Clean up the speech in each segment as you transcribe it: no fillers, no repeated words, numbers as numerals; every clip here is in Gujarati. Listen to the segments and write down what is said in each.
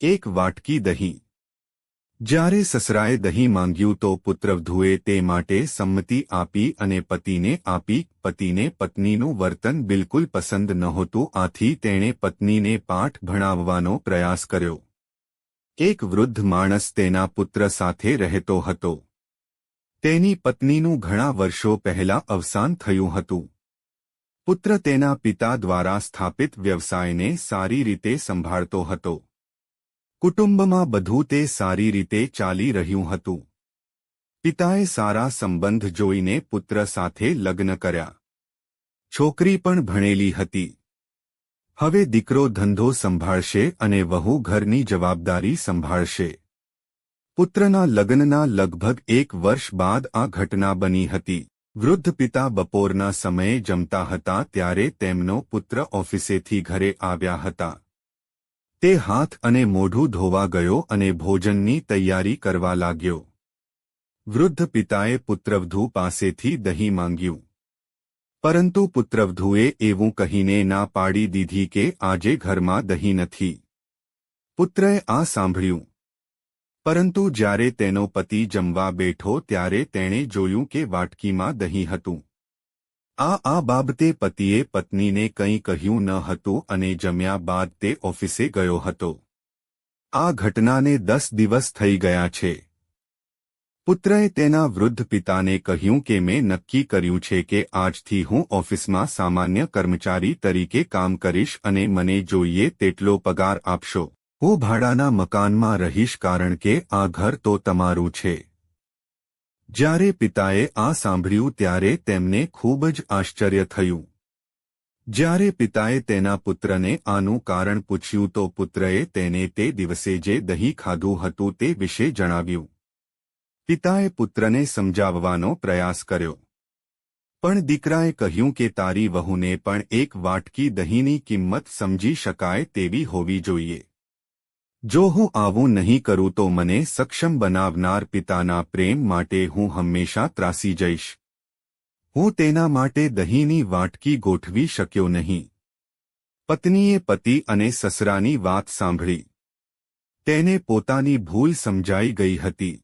એક વાટકી દહીં। જ્યારે સસરાએ દહીં માંગ્યું તો પુત્રવધૂએ તે માટે સંમતિ આપી અને પતિને આપી। પતિને પત્નીનું વર્તન બિલકુલ પસંદ નહોતું, આથી તેણે પત્નીને પાઠ ભણાવવાનો પ્રયાસ કર્યો। એક વૃદ્ધ માણસ તેના પુત્ર સાથે રહેતો હતો। તેની પત્નીનું ઘણા વર્ષો પહેલા અવસાન થયું હતું। પુત્ર તેના પિતા દ્વારા સ્થાપિત વ્યવસાયને સારી રીતે સંભાળતો હતો। કુટુંબમાં બધું તે સારી રીતે ચાલી રહ્યું હતું। પિતાએ સારા સંબંધ જોઈને પુત્ર સાથે લગ્ન કર્યા। છોકરી પણ ભણેલી હતી। હવે દીકરો ધંધો સંભાળશે અને વહુ ઘરની જવાબદારી સંભાળશે। પુત્રના લગ્નના લગભગ 1 વર્ષ બાદ આ ઘટના બની હતી। વૃદ્ધ પિતા બપોરના સમયે જમતા હતા ત્યારે તેમનો પુત્ર ઓફિસેથી ઘરે આવ્યા હતા। તે હાથ અને મોઢું ધોવા ગયો અને ભોજનની તૈયારી કરવા લાગ્યો। વૃદ્ધ પિતાએ પુત્રવધૂ પાસેથી દહીં માંગ્યું, પરંતુ પુત્રવધૂએ એવું કહીને ના પાડી દીધી કે આજે ઘરમાં દહીં નથી। પુત્રએ આ સાંભળ્યું, પરંતુ જ્યારે તેનો પતિ જમવા બેઠો ત્યારે તેણે જોયું કે વાટકીમાં દહીં હતું। આ બાબતે પતિએ પત્નીને કંઈ કહ્યું ન હતું અને જમ્યા બાદ તે ઓફિસે ગયો હતો। આ ઘટનાને 10 દિવસ થઈ ગયા છે। પુત્રએ તેના વૃદ્ધ પિતાને કહ્યું કે મેં નક્કી કર્યું છે કે આજથી હું ઓફિસમાં સામાન્ય કર્મચારી તરીકે કામ કરીશ અને મને જોઈએ તેટલો પગાર આપશો। હું ભાડાના મકાનમાં રહીશ કારણ કે આ ઘર તો તમારું છે। જ્યારે પિતાએ આ સાંભળ્યું ત્યારે તેમને ખૂબ જ આશ્ચર્ય થયું। જ્યારે પિતાએ તેના પુત્રને આનું કારણ પૂછ્યું તો પુત્રએ તેને તે દિવસે જે દહીં ખાધું હતું તે વિશે જણાવ્યું। પિતાએ પુત્રને સમજાવવાનો પ્રયાસ કર્યો, પણ દીકરાએ કહ્યું કે તારી વહુને પણ એક વાટકી દહીંની કિંમત સમજી શકાય તેવી હોવી જોઈએ। જો હું આવું નહીં કરું તો મને સક્ષમ બનાવનાર પિતાના પ્રેમ માટે હું હંમેશા ત્રાસી જઈશ। હું તેના માટે દહીંની વાટકી ગોઠવી શક્યો નહીં। પત્નીએ પતિ અને સસરાની વાત સાંભળી। તેને પોતાની ભૂલ સમજાઈ ગઈ હતી।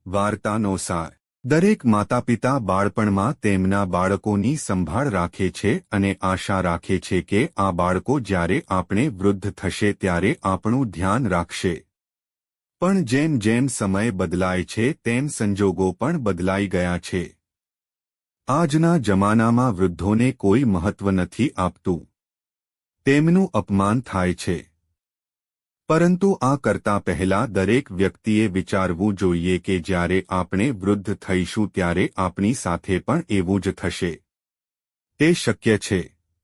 વાર્તાનો સાર: દરેક માતાપિતા બાળપણમાં તેમના બાળકોની સંભાળ રાખે છે અને આશા રાખે છે કે આ બાળકો જ્યારે આપણે વૃદ્ધ થશે ત્યારે આપણું ધ્યાન રાખશે। પણ જેમ જેમ સમય બદલાય છે તેમ સંજોગો પણ બદલાઈ ગયા છે। આજના જમાનામાં વૃદ્ધોને કોઈ મહત્વ નથી આપતું। તેમનું અપમાન થાય છે। પરંતુ આ કરતા પહેલા દરેક વ્યક્તિએ વિચારવું જોઈએ કે જ્યારે આપણે વૃદ્ધ થઈશું ત્યારે આપણી સાથે પણ એવું જ થશે। તે શક્ય છે।